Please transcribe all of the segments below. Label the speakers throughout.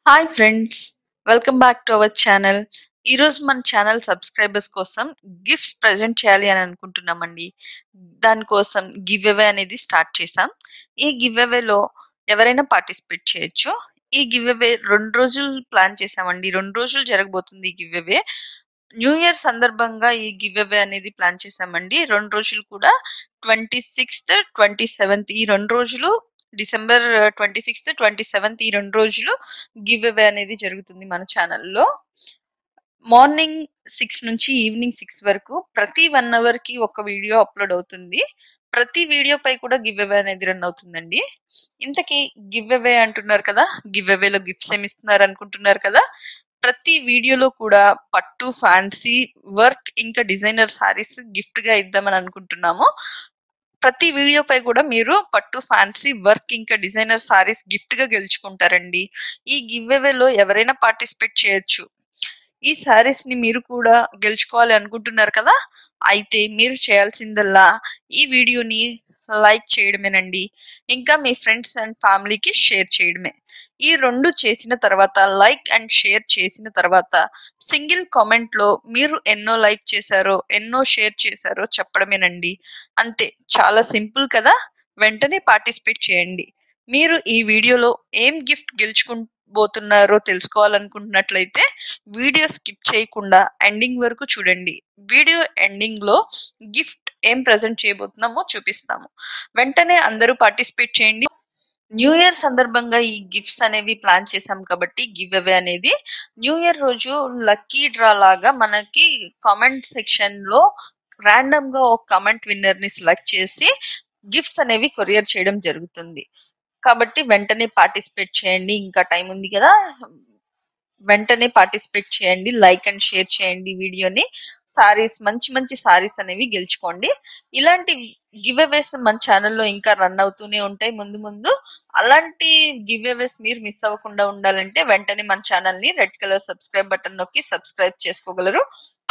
Speaker 1: Hi friends, welcome back to our channel. ఈరోజు మన channel subscribers కోసం గిఫ్ట్స్ ప్రజెంట్ చేయాలి అని అనుకుంటున్నామండి. దానికోసం గివ్ అవే అనేది స్టార్ట్ చేసాం. ఈ గివ్ అవేలో ఎవరైనా పార్టిసిపేట్ చేయొచ్చు. ఈ గివ్ అవే 2 రోజులు ప్లాన్ చేసామండి. 2 రోజులు జరగబోతుంది ఈ గివ్ అవే. న్యూ ఇయర్ సందర్భంగా ఈ గివ్ అవే అనేది ప్లాన్ చేసామండి. 2 రోజులు కూడా 26th, 27th ఈ 2 రోజులు, డిసెంబర్ 26th, 27th ఈ 2 రోజులు గివ్ అవే అనేది జరుగుతుంది మన ఛానల్లో. మార్నింగ్ 6 నుంచి ఈవినింగ్ 6 వరకు ప్రతి 1 అవర్ కి ఒక వీడియో అప్లోడ్ అవుతుంది. ప్రతి వీడియో పై కూడా గివ్ అవే అనేది రన్ అవుతుందండి. ఇంతకీ గివ్ అవే అంటున్నారు కదా, గివ్ అవేలో గిఫ్ట్స్ ఏమి ఇస్తున్నారు అనుకుంటున్నారు కదా. ప్రతి వీడియోలో కూడా పట్టు, ఫ్యాన్సీ వర్క్ ఇంకా డిజైనర్ సారీస్ గిఫ్ట్ గా ఇద్దామని అనుకుంటున్నాము. ప్రతి వీడియో పై కూడా మీరు పట్టు, ఫ్యాన్సీ వర్క్ ఇంకా డిజైనర్ సారీస్ గిఫ్ట్ గా గెలుచుకుంటారండి. ఈ గివ్ అవేలో ఎవరైనా పార్టిసిపేట్ చేయొచ్చు. ఈ సారీస్ ని మీరు కూడా గెలుచుకోవాలి అనుకుంటున్నారు కదా, అయితే మీరు చేయాల్సిందల్లా ఈ వీడియోని లైక్ చేయడమేనండి. ఇంకా మీ ఫ్రెండ్స్ అండ్ ఫ్యామిలీకి షేర్ చేయడమే. ఈ 2 చేసిన తర్వాత, లైక్ అండ్ షేర్ చేసిన తర్వాత, సింగిల్ కామెంట్ లో మీరు ఎన్నో లైక్ చేశారో ఎన్నో షేర్ చేశారో చెప్పడమేనండి. అంతే, చాలా సింపుల్ కదా. వెంటనే పార్టిసిపేట్ చేయండి. మీరు ఈ వీడియోలో ఏం గిఫ్ట్ గెలుచుకోబోతున్నారో తెలుసుకోవాలనుకుంటున్నట్లయితే వీడియో స్కిప్ చేయకుండా ఎండింగ్ వరకు చూడండి. వీడియో ఎండింగ్ లో గిఫ్ట్ ఏం ప్రజెంట్ చేయబోతున్నామో చూపిస్తాము. వెంటనే అందరూ పార్టిసిపేట్ చేయండి. న్యూ ఇయర్ సందర్భంగా ఈ గిఫ్ట్స్ అనేవి ప్లాన్ చేసాం కాబట్టి గివ్ అవే అనేది న్యూ ఇయర్ రోజు లక్కీ డ్రా లాగా మనకి కామెంట్ సెక్షన్ లో ర్యాండమ్ గా ఒక కామెంట్ విన్నర్ ని సెలెక్ట్ చేసి గిఫ్ట్స్ అనేవి కొరియర్ చేయడం జరుగుతుంది. కాబట్టి వెంటనే పార్టిసిపేట్ చేయండి. ఇంకా టైం ఉంది కదా, వెంటనే పార్టిసిపేట్ చేయండి. లైక్ అండ్ షేర్ చేయండి వీడియోని. సారీస్, మంచి మంచి సారీస్ అనేవి గెలుచుకోండి. ఇలాంటి గివ్ అవేస్ మన ఛానల్లో ఇంకా రన్ అవుతూనే ఉంటాయి ముందు ముందు. అలాంటి గివ్ అవేస్ మీరు మిస్ అవ్వకుండా ఉండాలంటే వెంటనే మన ఛానల్ ని రెడ్ కలర్ సబ్స్క్రైబ్ బటన్ నొక్కి సబ్స్క్రైబ్ చేసుకోగలరు.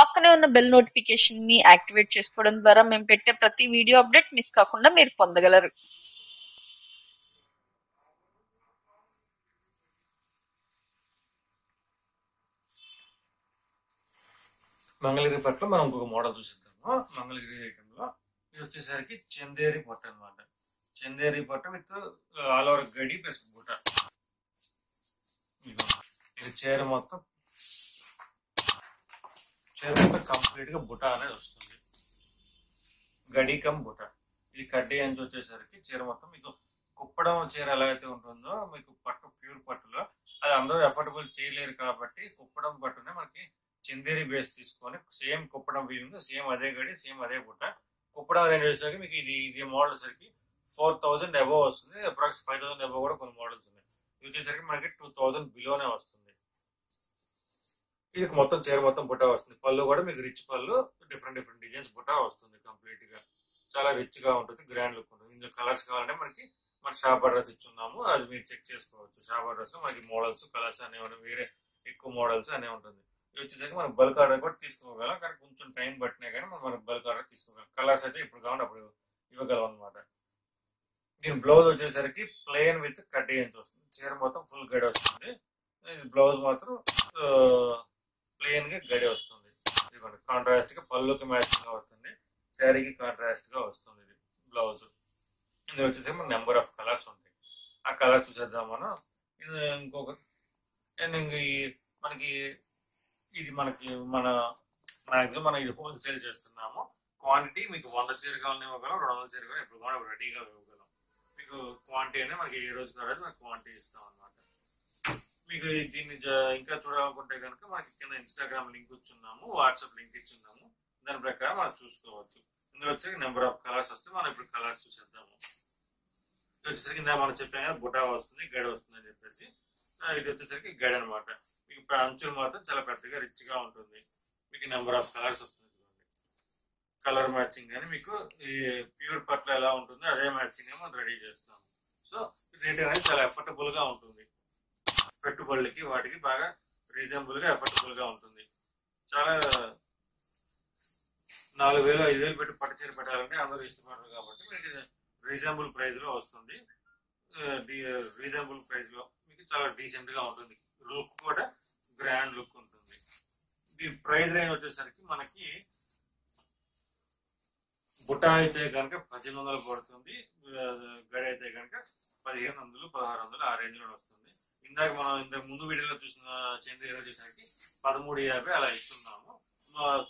Speaker 1: పక్కనే ఉన్న బెల్ నోటిఫికేషన్ ని యాక్టివేట్ చేసుకోవడం ద్వారా మేము పెట్టే ప్రతి వీడియో అప్డేట్ మిస్ కాకుండా మీరు పొందగలరు.
Speaker 2: మంగళగిరి పట్ల మనం ఇంకొక మోడల్ చూసిద్దాము. మంగళగిరి ఐటెంలో ఇది వచ్చేసరికి చందేరి పట్టు అనమాట. చందేరి పట్టు విత్ ఆల్ ఓవర్ గడి ప్లస్ బుట్ట. ఇది చీర మొత్తం కంప్లీట్ గా బుట్ట అనేది వస్తుంది. గడి కమ్ బుట్ట. ఇది కడ్డీ అంచు వచ్చేసరికి చీర మొత్తం మీకు కుప్పడం చీర ఎలా అయితే ఉంటుందో మీకు పట్టు ప్యూర్ పట్టులో అది అందరూ ఎఫోర్డబుల్ చేయలేరు కాబట్టి కుప్పడం పట్టునే మనకి చందేరి బేస్ తీసుకొని సేమ్ కుప్పడం వీవింగ్, సేమ్ అదే గడి, సేమ్ అదే బుట్ట. కుప్పడం రేంజ్ వచ్చేసరికి మీకు ఇది మోడల్ వచ్చేసరికి 4000 అబోవ్ వస్తుంది. అప్రాక్స్ 5000 అబోవ్ కూడా కొన్ని మోడల్స్ ఉన్నాయి. ఇది వచ్చేసరికి మనకి 2000 బిలోనే వస్తుంది. ఇది మొత్తం చీర మొత్తం బుట్ట వస్తుంది. పళ్ళు కూడా మీకు రిచ్ పళ్ళు, డిఫరెంట్ డిఫరెంట్ డిజైన్స్ బుట్ట వస్తుంది. కంప్లీట్ గా చాలా రిచ్ గా ఉంటుంది, గ్రాండ్ లుక్ ఉంటుంది. ఇందులో కలర్స్ కావాలంటే మనకి మన షాప్ అడ్రస్ ఇచ్చున్నాము, అది మీరు చెక్ చేసుకోవచ్చు. షాప్ అడ్రస్ మనకి మోడల్స్, కలర్స్ అనే వేరే ఎక్కువ మోడల్స్ అనే ఉంటుంది. ఇది వచ్చేసరికి మనం బల్క్ ఆర్డర్ కూడా తీసుకోగలం, కానీ కొంచెం టైం పట్టినా కానీ మనం బల్క్ ఆర్డర్ తీసుకోగలం. కలర్స్ అయితే ఇప్పుడు కావాలి అప్పుడు ఇవ్వగలం అనమాట. దీని బ్లౌజ్ వచ్చేసరికి ప్లెయిన్ విత్ కడ్డీ అంచు వస్తుంది. చీర మొత్తం ఫుల్ గడి వస్తుంది. బ్లౌజ్ మాత్రం ప్లెయిన్ గా గడి వస్తుంది. ఇదిగోండి, కాంట్రాస్ట్ గా పళ్ళుకి మ్యాచింగ్ గా వస్తుంది, శారీకి కాంట్రాస్ట్ గా వస్తుంది. ఇది బ్లౌజ్. ఇందులో వచ్చేసరికి మన నెంబర్ ఆఫ్ కలర్స్ ఉంటాయి. ఆ కలర్స్ చూసేద్దాం మనం. ఇది ఇంకొక మనకి ఇది మన మాక్సిమం మనం ఇది హోల్సేల్ చేస్తున్నాము. క్వాంటిటీ మీకు 100 చీర కావాలని ఇవ్వగలం, 200 చీర కావాలి ఇప్పుడు కూడా రెడీగా ఇవ్వగలం. మీకు క్వాంటిటీ అనేది మనకి ఏ రోజు కాలేదు మనకి క్వాంటిటీ ఇస్తాం అనమాట. మీకు దీన్ని ఇంకా చూడాలనుకుంటే కనుక మనకి కింద ఇన్స్టాగ్రామ్ లింక్ ఇచ్చున్నాము, వాట్సాప్ లింక్ ఇచ్చున్నాము. దాని ప్రకారం మనం చూసుకోవచ్చు. ఇందులో వచ్చి నెంబర్ ఆఫ్ కలర్స్ వస్తే మనం ఇప్పుడు కలర్స్ చూసేద్దాము. ఇది వచ్చేసరికి మనం చెప్పాం కదా, బుటా వస్తుంది, గడి వస్తుంది అని చెప్పేసి. ఇది వచ్చేసరికి గడి అనమాట. మీకు అంచులు మాత్రం చాలా పెద్దగా రిచ్ గా ఉంటుంది. మీకు నెంబర్ ఆఫ్ కలర్స్ వస్తుంది. కలర్ మ్యాచింగ్ అని మీకు ఈ ప్యూర్ పట్ల ఎలా ఉంటుందో అదే మ్యాచింగ్ మనం రెడీ చేస్తాం. సో రేట్ అనేది చాలా ఎఫర్టబుల్ గా ఉంటుంది. పెట్టుబడులకి వాటికి బాగా రీజనబుల్ గా ఎఫర్టబుల్ గా ఉంటుంది. చాలా 4000 5000 పెట్టి పట్టు చీర పెట్టాలంటే అందరూ ఇష్టపడరు కాబట్టి మీకు రీజనబుల్ ప్రైస్ లో వస్తుంది. రీజనబుల్ ప్రైస్ లో మీకు చాలా డీసెంట్ గా ఉంటుంది. లుక్ కూడా గ్రాండ్ లుక్ ఉంటుంది. దీని ప్రైస్ రేంజ్ వచ్చేసరికి మనకి బుట్ట అయితే కనుక 1800 పడుతుంది, గడి అయితే కనుక 1500, 1600 ఆ రేంజ్ లో వస్తుంది. ఇంతకు ముందు వీడియోలో చూసిన చంద్ర వచ్చేసరికి 1350 అలా ఇస్తున్నాము.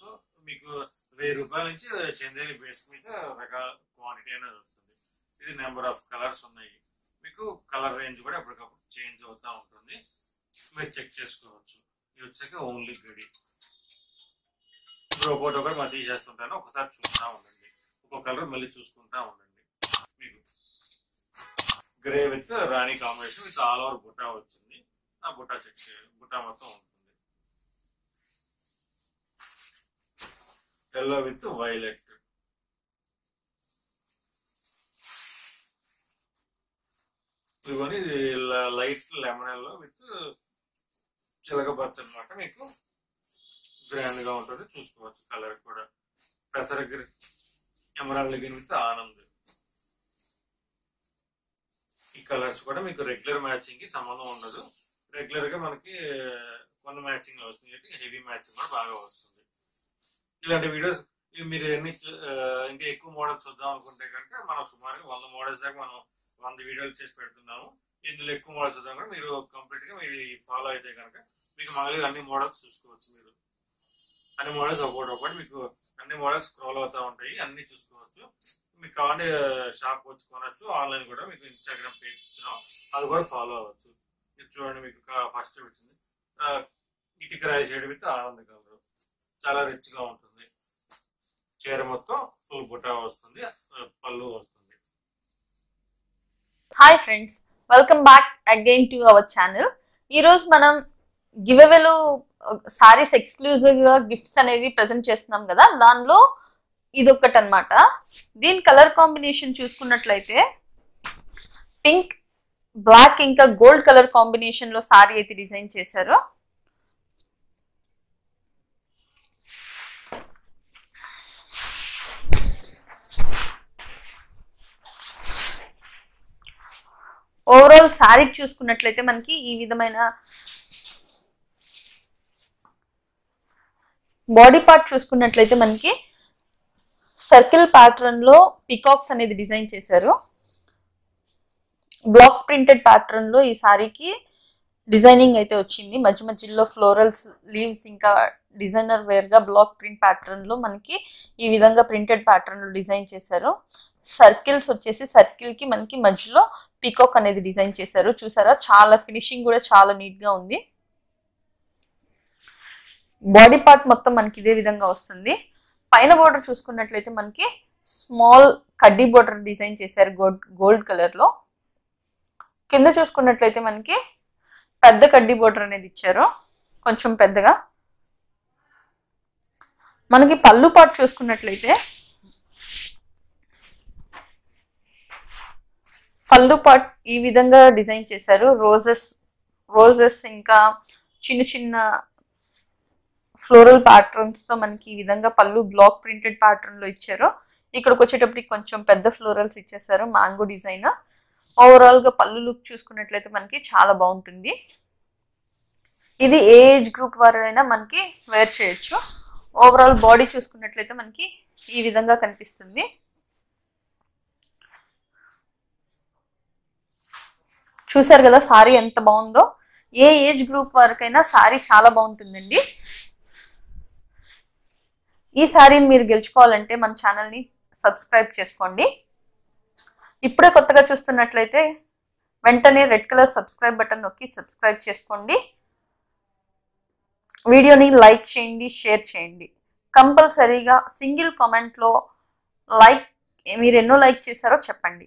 Speaker 2: సో మీకు 1000 రూపాయల నుంచి చందేరి బేస్ మీద రకాల క్వాంటిటీ అనేది వస్తుంది. ఇది నెంబర్ ఆఫ్ కలర్స్ ఉన్నాయి. మీకు కలర్ రేంజ్ కూడా ఎప్పటికప్పుడు చేంజ్ అవుతూ ఉంటుంది, మీరు చెక్ చేసుకోవచ్చు. ఇది వచ్చాక ఓన్లీ గడి. ఇప్పుడు ఒకటి మళ్ళీ తీసేస్తుంటాను, ఒకసారి చూస్తూ ఉండండి. ఒక్కొక్క కలర్ మళ్ళీ చూసుకుంటా ఉండండి. మీకు గ్రే విత్ రాణి కాంబినేషన్ విత్ ఆల్ ఓవర్ బుట్టా వచ్చింది. ఆ బుట్టా బుట్టా మొత్తం ఉంటుంది. ఎల్లో విత్ వైలెట్, ఇవన్నీ లైట్ లెమన్ ఎల్లో విత్ చిలక పచ్చ అనమాట. మీకు గ్రాండ్ గా ఉంటుంది, చూసుకోవచ్చు. కలర్ కూడా పెసర ఎమరాల్డ్ గ్రీన్ విత్ ఆనంద్. ఈ కలర్స్ కూడా మీకు రెగ్యులర్ మ్యాచింగ్ కి సంబంధం ఉండదు. రెగ్యులర్ గా మనకి కొన్ని మ్యాచింగ్ వస్తుంది, హెవీ మ్యాచింగ్ కూడా బాగా వస్తుంది. ఇలాంటి వీడియోస్ మీరు ఇంకా ఎక్కువ మోడల్స్ చూద్దాం అనుకుంటే కనుక మనం సుమారుగా 100 మోడల్స్ దాకా మనం 100 వీడియోలు చేసి పెడుతున్నాము. ఇందులో ఎక్కువ మోడల్స్ చూద్దాం కూడా మీరు కంప్లీట్ గా మీరు ఫాలో అయితే కనుక మీకు మళ్ళీ అన్ని మోడల్స్ చూసుకోవచ్చు. మీరు అన్ని మోడల్స్ ఒకటి మీకు అన్ని మోడల్స్ స్క్రోల్ అవుతా ఉంటాయి, అన్ని చూసుకోవచ్చు. మీకు కావాలంటే షాప్ వచ్చి కొనొచ్చు, ఆన్లైన్ కూడా మీకు ఇన్స్టాగ్రామ్ పేజ్ ఇచ్చినాం, అది కూడా ఫాలో అవ్వచ్చు. మీరు చూడండి, మీకు ఫస్ట్ వచ్చింది ఇటుక రాయి షేడ్ విత్ ఆనంద్ కలర్, చాలా రిచ్ గా ఉంటుంది. చీర మొత్తం ఫుల్ బుట్టా వస్తుంది, పళ్ళు వస్తుంది.
Speaker 1: Hi friends, welcome back again to our channel. ఈరోజు మనం గివ్ అవేలు సారీస్ ఎక్స్క్లూజివ్ గా గిఫ్ట్స్ అనేవి ప్రెజెంట్ చేస్తున్నాం కదా, దానిలో ఇదొకటి అనమాట. దీని కలర్ కాంబినేషన్ చూసుకున్నట్లయితే పింక్, బ్లాక్ ఇంకా గోల్డ్ కలర్ కాంబినేషన్ లో సారీ అయితే డిజైన్ చేశారు. ఓవరాల్ సారీ చూసుకున్నట్లయితే మనకి ఈ విధమైన బాడీ పార్ట్ చూసుకున్నట్లయితే మనకి సర్కిల్ ప్యాటర్న్ లో పికాక్స్ అనేది డిజైన్ చేశారు. బ్లాక్ ప్రింటెడ్ ప్యాటర్న్ లో ఈ సారీకి డిజైనింగ్ అయితే వచ్చింది. మధ్య మధ్యలో ఫ్లోరల్స్, లీవ్స్ ఇంకా డిజైనర్ వేర్ గా బ్లాక్ ప్రింట్ ప్యాటర్న్ లో మనకి ఈ విధంగా ప్రింటెడ్ ప్యాటర్న్ లో డిజైన్ చేశారు. సర్కిల్స్ వచ్చేసి సర్కిల్ కి మనకి మధ్యలో పీకాక్ అనేది డిజైన్ చేశారు. చూసారా, చాలా ఫినిషింగ్ కూడా చాలా నీట్ గా ఉంది. బాడీ పార్ట్ మొత్తం మనకి ఇదే విధంగా వస్తుంది. పైన బోర్డర్ చూసుకున్నట్లయితే మనకి స్మాల్ కడ్డీ బోర్డర్ డిజైన్ చేశారు గోల్డ్ కలర్ లో. కింద చూసుకున్నట్లయితే మనకి పెద్ద కడ్డీ బోర్డర్ అనేది ఇచ్చారు, కొంచెం పెద్దగా. మనకి పళ్ళు పార్ట్ చూసుకున్నట్లయితే పళ్ళు పార్ట్ ఈ విధంగా డిజైన్ చేశారు. రోజెస్ ఇంకా చిన్న చిన్న ఫ్లోరల్ ప్యాటర్న్స్ తో మనకి ఈ విధంగా పళ్ళు బ్లాక్ ప్రింటెడ్ ప్యాటర్న్ లో ఇచ్చారు. ఇక్కడికి వచ్చేటప్పటికి కొంచెం పెద్ద ఫ్లోరల్స్ ఇచ్చేసారు, మ్యాంగో డిజైన్. ఓవరాల్ గా పళ్ళు లుక్ చూసుకున్నట్లయితే మనకి చాలా బాగుంటుంది. ఇది ఏ ఏజ్ గ్రూప్ వారైనా మనకి వేర్ చేయొచ్చు. ఓవరాల్ బాడీ చూసుకున్నట్లయితే మనకి ఈ విధంగా కనిపిస్తుంది. చూసారు కదా సారీ ఎంత బాగుందో. ఏ ఏజ్ గ్రూప్ వరకైనా సారీ చాలా బాగుంటుందండి. ఈ సారీని మీరు గెలుచుకోవాలంటే మన ఛానల్ని సబ్స్క్రైబ్ చేసుకోండి. ఇప్పుడే కొత్తగా చూస్తున్నట్లయితే వెంటనే రెడ్ కలర్ సబ్స్క్రైబ్ బటన్ నొక్కి సబ్స్క్రైబ్ చేసుకోండి. వీడియోని లైక్ చేయండి, షేర్ చేయండి. కంపల్సరీగా సింగిల్ కామెంట్లో మీరు ఎన్నో లైక్ చేశారో చెప్పండి.